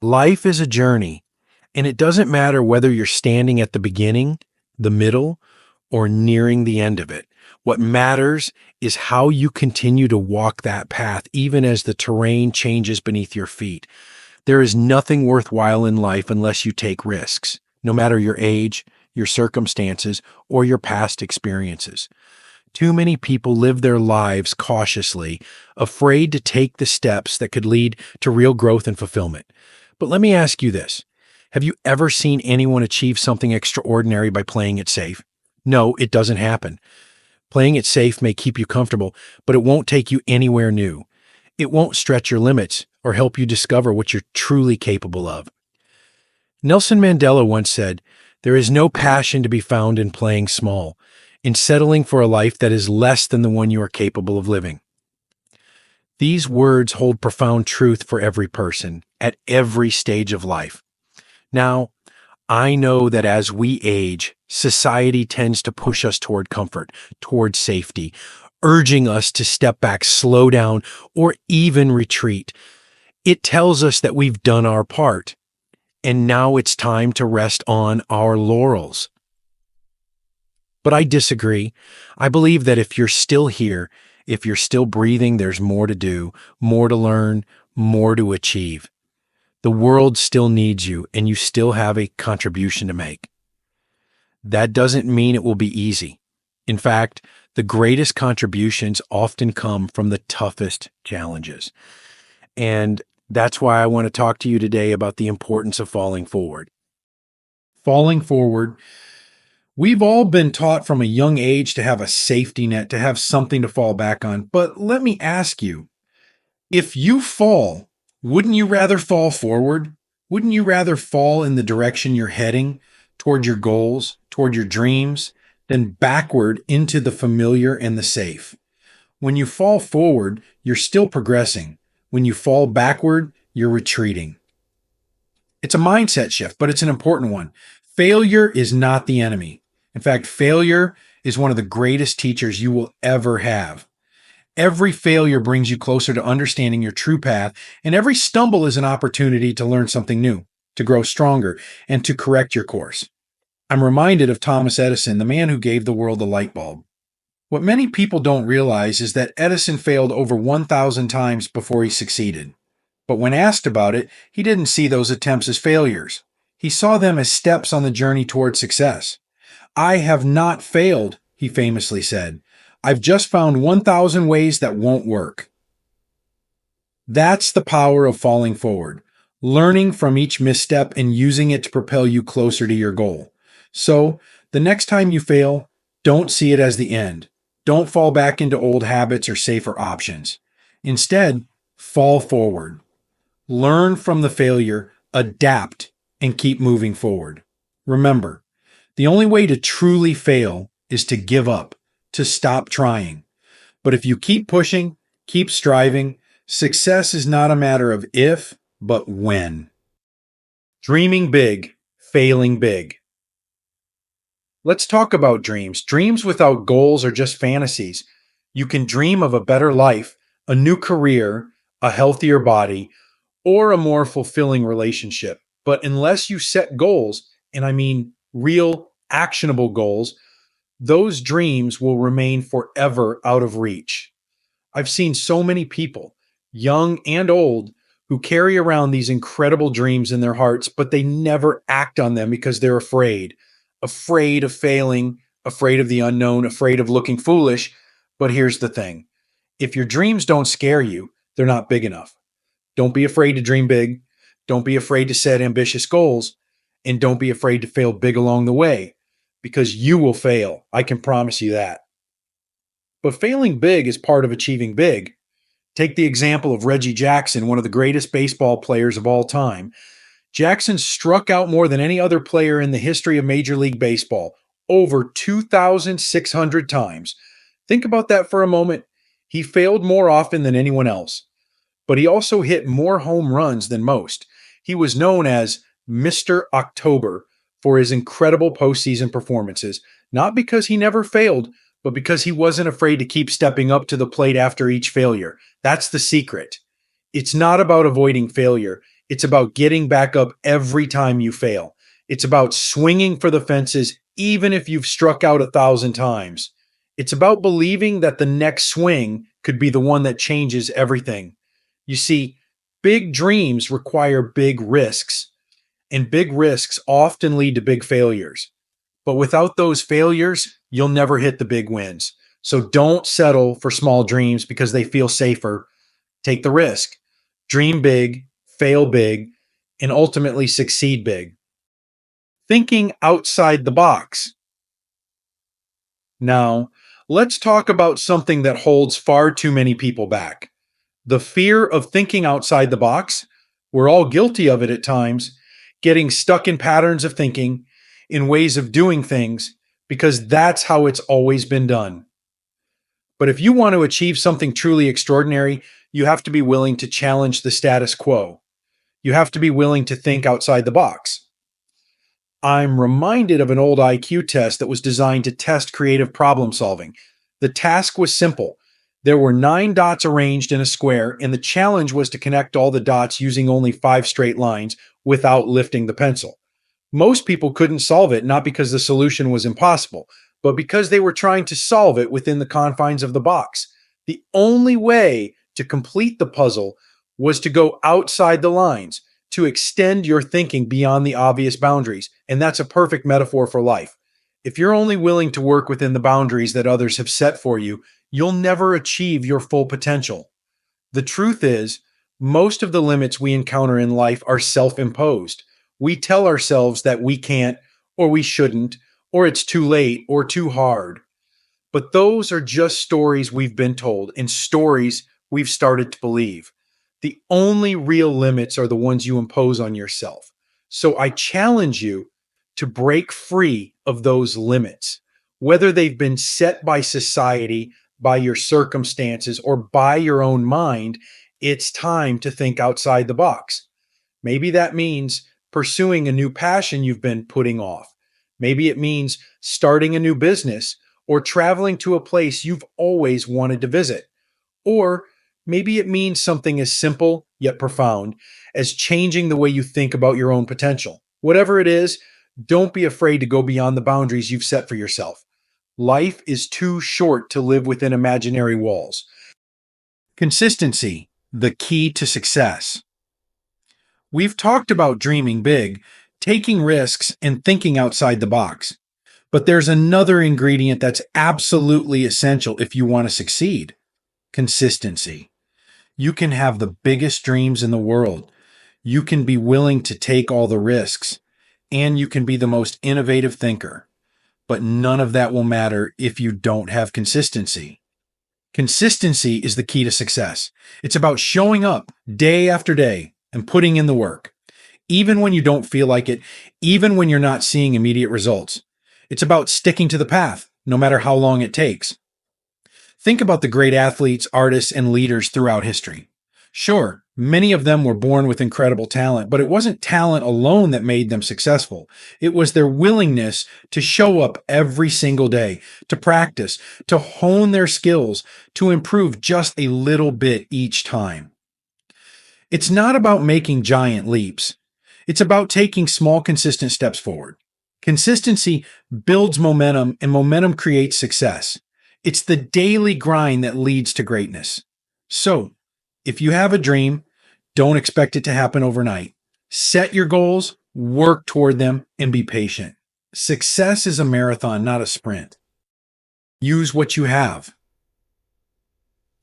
Life is a journey, and it doesn't matter whether you're standing at the beginning, the middle, or nearing the end of it. What matters is how you continue to walk that path, even as the terrain changes beneath your feet. There is nothing worthwhile in life unless you take risks, no matter your age, your circumstances, or your past experiences. Too many people live their lives cautiously, afraid to take the steps that could lead to real growth and fulfillment. But let me ask you this. Have you ever seen anyone achieve something extraordinary by playing it safe? No, it doesn't happen. Playing it safe may keep you comfortable, but it won't take you anywhere new. It won't stretch your limits or help you discover what you're truly capable of. Nelson Mandela once said, "There is no passion to be found in playing small, in settling for a life that is less than the one you are capable of living." These words hold profound truth for every person at every stage of life. Now, I know that as we age, society tends to push us toward comfort, toward safety, urging us to step back, slow down, or even retreat. It tells us that we've done our part, and now it's time to rest on our laurels. But I disagree. I believe that if you're still here, if you're still breathing, there's more to do, more to learn, more to achieve. The world still needs you, and you still have a contribution to make. That doesn't mean it will be easy. In fact, the greatest contributions often come from the toughest challenges. And that's why I want to talk to you today about the importance of falling forward. Falling forward. We've all been taught from a young age to have a safety net, to have something to fall back on. But let me ask you, if you fall, wouldn't you rather fall forward? Wouldn't you rather fall in the direction you're heading, toward your goals, toward your dreams, than backward into the familiar and the safe? When you fall forward, you're still progressing. When you fall backward, you're retreating. It's a mindset shift, but it's an important one. Failure is not the enemy. In fact, failure is one of the greatest teachers you will ever have. Every failure brings you closer to understanding your true path, and every stumble is an opportunity to learn something new, to grow stronger, and to correct your course. I'm reminded of Thomas Edison, the man who gave the world the light bulb. What many people don't realize is that Edison failed over 1,000 times before he succeeded. But when asked about it, he didn't see those attempts as failures. He saw them as steps on the journey toward success. "I have not failed," he famously said. "I've just found 1,000 ways that won't work." That's the power of falling forward, learning from each misstep and using it to propel you closer to your goal. So, the next time you fail, don't see it as the end. Don't fall back into old habits or safer options. Instead, fall forward. Learn from the failure, adapt, and keep moving forward. Remember, the only way to truly fail is to give up, to stop trying. But if you keep pushing, keep striving, success is not a matter of if, but when. Dreaming big, failing big. Let's talk about dreams. Dreams without goals are just fantasies. You can dream of a better life, a new career, a healthier body, or a more fulfilling relationship. But unless you set goals, and I mean real, actionable goals, those dreams will remain forever out of reach. I've seen so many people, young and old, who carry around these incredible dreams in their hearts, but they never act on them because they're afraid. Afraid of failing, afraid of the unknown, afraid of looking foolish. But here's the thing. If your dreams don't scare you, they're not big enough. Don't be afraid to dream big. Don't be afraid to set ambitious goals. And don't be afraid to fail big along the way. Because you will fail. I can promise you that. But failing big is part of achieving big. Take the example of Reggie Jackson, one of the greatest baseball players of all time. Jackson struck out more than any other player in the history of Major League Baseball, over 2,600 times. Think about that for a moment. He failed more often than anyone else. But he also hit more home runs than most. He was known as Mr. October for his incredible postseason performances, not because he never failed, but because he wasn't afraid to keep stepping up to the plate after each failure. That's the secret. It's not about avoiding failure. It's about getting back up every time you fail. It's about swinging for the fences, even if you've struck out 1,000 times. It's about believing that the next swing could be the one that changes everything. You see, big dreams require big risks, and big risks often lead to big failures. But without those failures, you'll never hit the big wins. So don't settle for small dreams because they feel safer. Take the risk. Dream big, fail big, and ultimately succeed big. Thinking outside the box. Now, let's talk about something that holds far too many people back: the fear of thinking outside the box. We're all guilty of it at times, getting stuck in patterns of thinking, in ways of doing things, because that's how it's always been done. But if you want to achieve something truly extraordinary, you have to be willing to challenge the status quo. You have to be willing to think outside the box. I'm reminded of an old IQ test that was designed to test creative problem solving. The task was simple. There were 9 dots arranged in a square, and the challenge was to connect all the dots using only 5 straight lines without lifting the pencil. Most people couldn't solve it, not because the solution was impossible, but because they were trying to solve it within the confines of the box. The only way to complete the puzzle was to go outside the lines, to extend your thinking beyond the obvious boundaries. And that's a perfect metaphor for life. If you're only willing to work within the boundaries that others have set for you, you'll never achieve your full potential. The truth is, most of the limits we encounter in life are self-imposed. We tell ourselves that we can't, or we shouldn't, or it's too late, or too hard. But those are just stories we've been told, and stories we've started to believe. The only real limits are the ones you impose on yourself. So I challenge you to break free of those limits, whether they've been set by society, by your circumstances, or by your own mind. It's time to think outside the box. Maybe that means pursuing a new passion you've been putting off. Maybe it means starting a new business or traveling to a place you've always wanted to visit. Or maybe it means something as simple yet profound as changing the way you think about your own potential. Whatever it is, don't be afraid to go beyond the boundaries you've set for yourself. Life is too short to live within imaginary walls. Consistency, the key to success. We've talked about dreaming big, taking risks, and thinking outside the box. But there's another ingredient that's absolutely essential if you want to succeed: consistency. You can have the biggest dreams in the world. You can be willing to take all the risks, and you can be the most innovative thinker. But none of that will matter if you don't have consistency. Consistency is the key to success. It's about showing up day after day and putting in the work, even when you don't feel like it, even when you're not seeing immediate results. It's about sticking to the path, no matter how long it takes. Think about the great athletes, artists, and leaders throughout history. Sure, many of them were born with incredible talent, but it wasn't talent alone that made them successful. It was their willingness to show up every single day, to practice, to hone their skills, to improve just a little bit each time. It's not about making giant leaps. It's about taking small, consistent steps forward. Consistency builds momentum, and momentum creates success. It's the daily grind that leads to greatness. So, if you have a dream, don't expect it to happen overnight. Set your goals, work toward them, and be patient. Success is a marathon, not a sprint. Use what you have.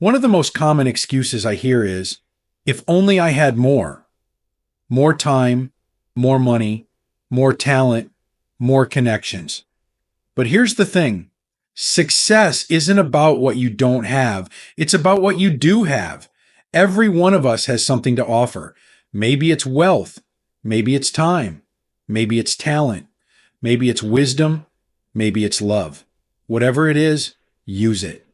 One of the most common excuses I hear is, if only I had more. More time, more money, more talent, more connections. But here's the thing. Success isn't about what you don't have. It's about what you do have. Every one of us has something to offer. Maybe it's wealth. Maybe it's time. Maybe it's talent. Maybe it's wisdom. Maybe it's love. Whatever it is, use it.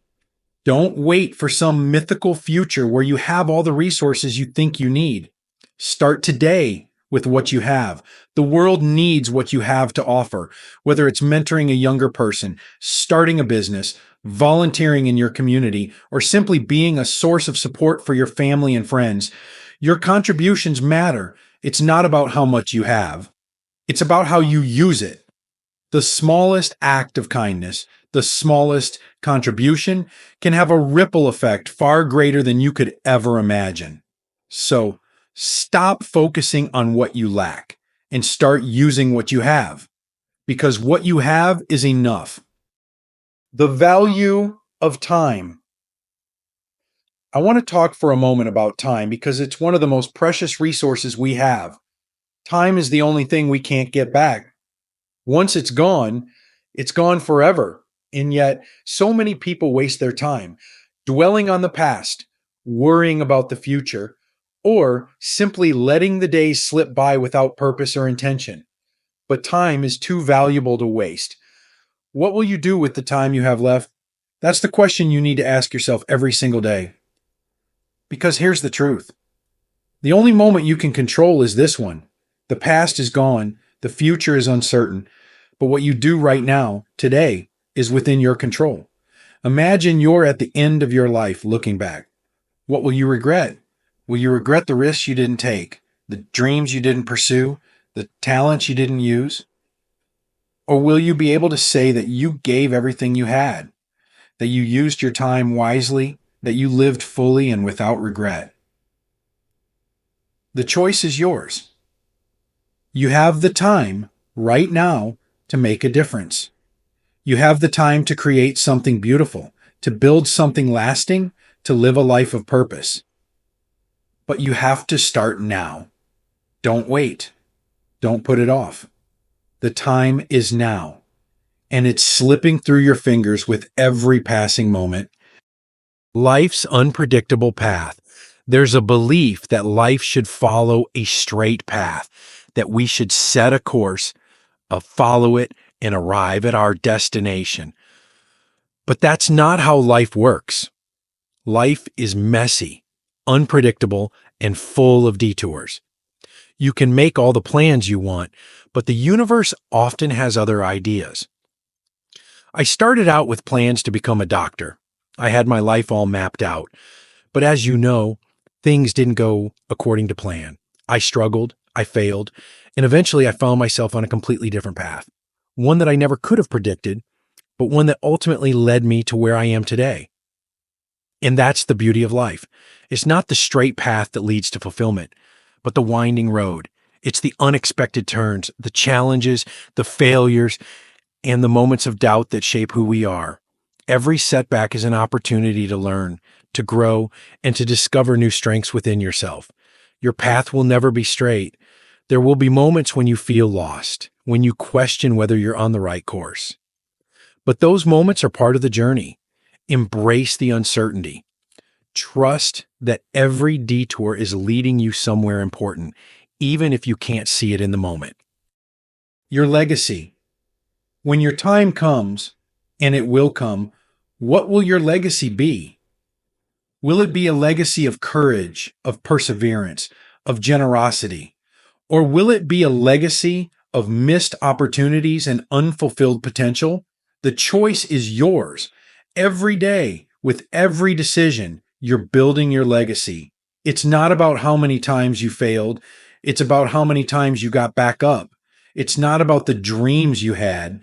Don't wait for some mythical future where you have all the resources you think you need. Start today with what you have. The world needs what you have to offer, whether it's mentoring a younger person, starting a business, volunteering in your community, or simply being a source of support for your family and friends. Your contributions matter. It's not about how much you have. It's about how you use it. The smallest act of kindness, the smallest contribution, can have a ripple effect far greater than you could ever imagine. So stop focusing on what you lack and start using what you have, because what you have is enough. The value of time. I want to talk for a moment about time because it's one of the most precious resources we have. Time is the only thing we can't get back. Once it's gone forever. And yet, so many people waste their time dwelling on the past, worrying about the future, or simply letting the days slip by without purpose or intention. But time is too valuable to waste. What will you do with the time you have left? That's the question you need to ask yourself every single day. Because here's the truth. The only moment you can control is this one. The past is gone. The future is uncertain. But what you do right now, today, is within your control. Imagine you're at the end of your life looking back. What will you regret? Will you regret the risks you didn't take, the dreams you didn't pursue, the talents you didn't use? Or will you be able to say that you gave everything you had, that you used your time wisely, that you lived fully and without regret? The choice is yours. You have the time right now to make a difference. You have the time to create something beautiful, to build something lasting, to live a life of purpose. But you have to start now. Don't wait. Don't put it off. The time is now, and it's slipping through your fingers with every passing moment. Life's unpredictable path. There's a belief that life should follow a straight path, that we should set a course, follow it, and arrive at our destination. But that's not how life works. Life is messy, unpredictable, and full of detours. You can make all the plans you want, but the universe often has other ideas. I started out with plans to become a doctor. I had my life all mapped out. But as you know, things didn't go according to plan. I struggled, I failed, and eventually I found myself on a completely different path. One that I never could have predicted, but one that ultimately led me to where I am today. And that's the beauty of life. It's not the straight path that leads to fulfillment, but the winding road. It's the unexpected turns, the challenges, the failures, and the moments of doubt that shape who we are. Every setback is an opportunity to learn, to grow, and to discover new strengths within yourself. Your path will never be straight. There will be moments when you feel lost, when you question whether you're on the right course. But those moments are part of the journey. Embrace the uncertainty. Trust that every detour is leading you somewhere important, even if you can't see it in the moment. Your legacy. When your time comes, and it will come, what will your legacy be? Will it be a legacy of courage, of perseverance, of generosity? Or will it be a legacy of missed opportunities and unfulfilled potential? The choice is yours. Every day, with every decision, you're building your legacy. It's not about how many times you failed. It's about how many times you got back up. It's not about the dreams you had.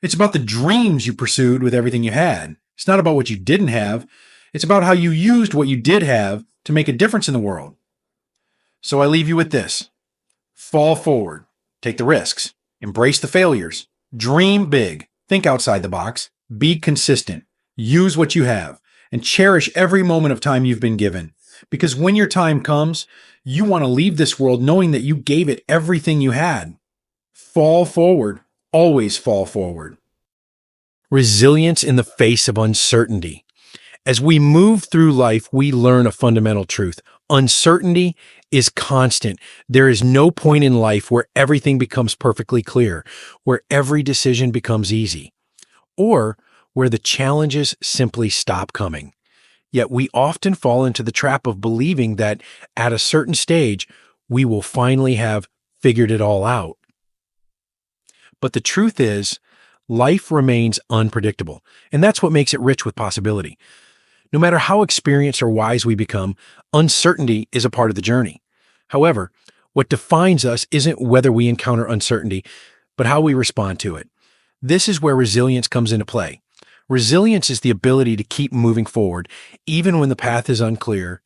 It's about the dreams you pursued with everything you had. It's not about what you didn't have. It's about how you used what you did have to make a difference in the world. So I leave you with this. Fall forward. Take the risks. Embrace the failures. Dream big. Think outside the box. Be consistent. Use what you have. And cherish every moment of time you've been given. Because when your time comes, you want to leave this world knowing that you gave it everything you had. Fall forward. Always fall forward. Resilience in the face of uncertainty. As we move through life, we learn a fundamental truth. Uncertainty is constant. There is no point in life where everything becomes perfectly clear, where every decision becomes easy, or where the challenges simply stop coming. Yet we often fall into the trap of believing that at a certain stage, we will finally have figured it all out. But the truth is, life remains unpredictable, and that's what makes it rich with possibility. No matter how experienced or wise we become, uncertainty is a part of the journey. However, what defines us isn't whether we encounter uncertainty, but how we respond to it. This is where resilience comes into play. Resilience is the ability to keep moving forward, even when the path is unclear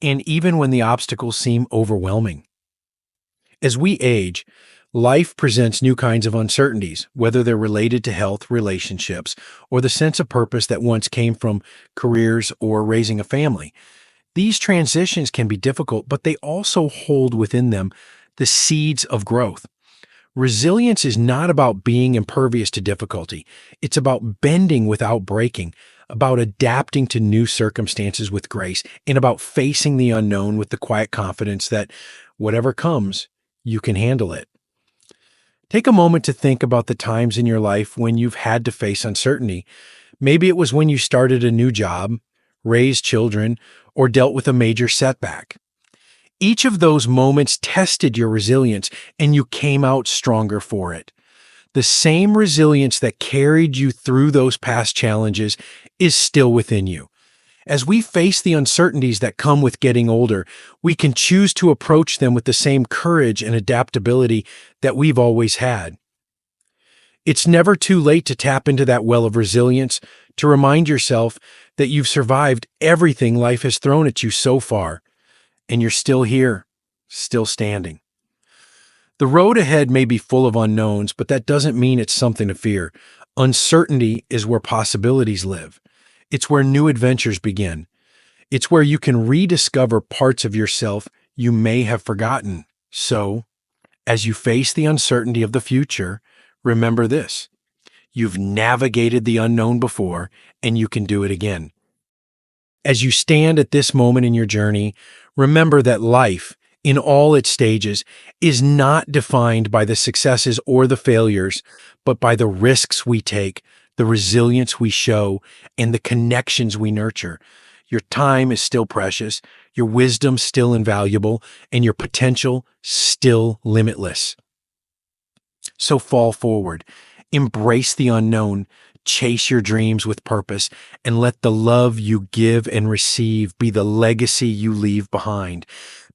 and even when the obstacles seem overwhelming. As we age, life presents new kinds of uncertainties, whether they're related to health, relationships, or the sense of purpose that once came from careers or raising a family. These transitions can be difficult, but they also hold within them the seeds of growth. Resilience is not about being impervious to difficulty. It's about bending without breaking, about adapting to new circumstances with grace, and about facing the unknown with the quiet confidence that whatever comes, you can handle it. Take a moment to think about the times in your life when you've had to face uncertainty. Maybe it was when you started a new job, raised children, or dealt with a major setback. Each of those moments tested your resilience and you came out stronger for it. The same resilience that carried you through those past challenges is still within you. As we face the uncertainties that come with getting older, we can choose to approach them with the same courage and adaptability that we've always had. It's never too late to tap into that well of resilience, to remind yourself that you've survived everything life has thrown at you so far, and you're still here, still standing. The road ahead may be full of unknowns, but that doesn't mean it's something to fear. Uncertainty is where possibilities live. It's where new adventures begin. It's where you can rediscover parts of yourself you may have forgotten. So, as you face the uncertainty of the future, remember this: you've navigated the unknown before, and you can do it again. As you stand at this moment in your journey, remember that life, in all its stages, is not defined by the successes or the failures, but by the risks we take, the resilience we show, and the connections we nurture. Your time is still precious, your wisdom still invaluable, and your potential still limitless. So fall forward, embrace the unknown, chase your dreams with purpose, and let the love you give and receive be the legacy you leave behind.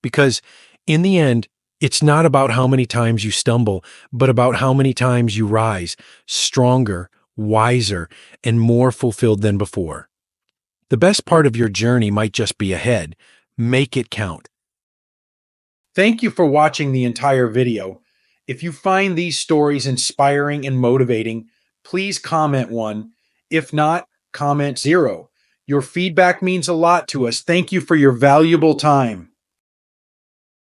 Because in the end, it's not about how many times you stumble, but about how many times you rise, stronger, wiser, and more fulfilled than before. The best part of your journey might just be ahead. Make it count. Thank you for watching the entire video. If you find these stories inspiring and motivating, please comment one. If not, comment 0. Your feedback means a lot to us. Thank you for your valuable time.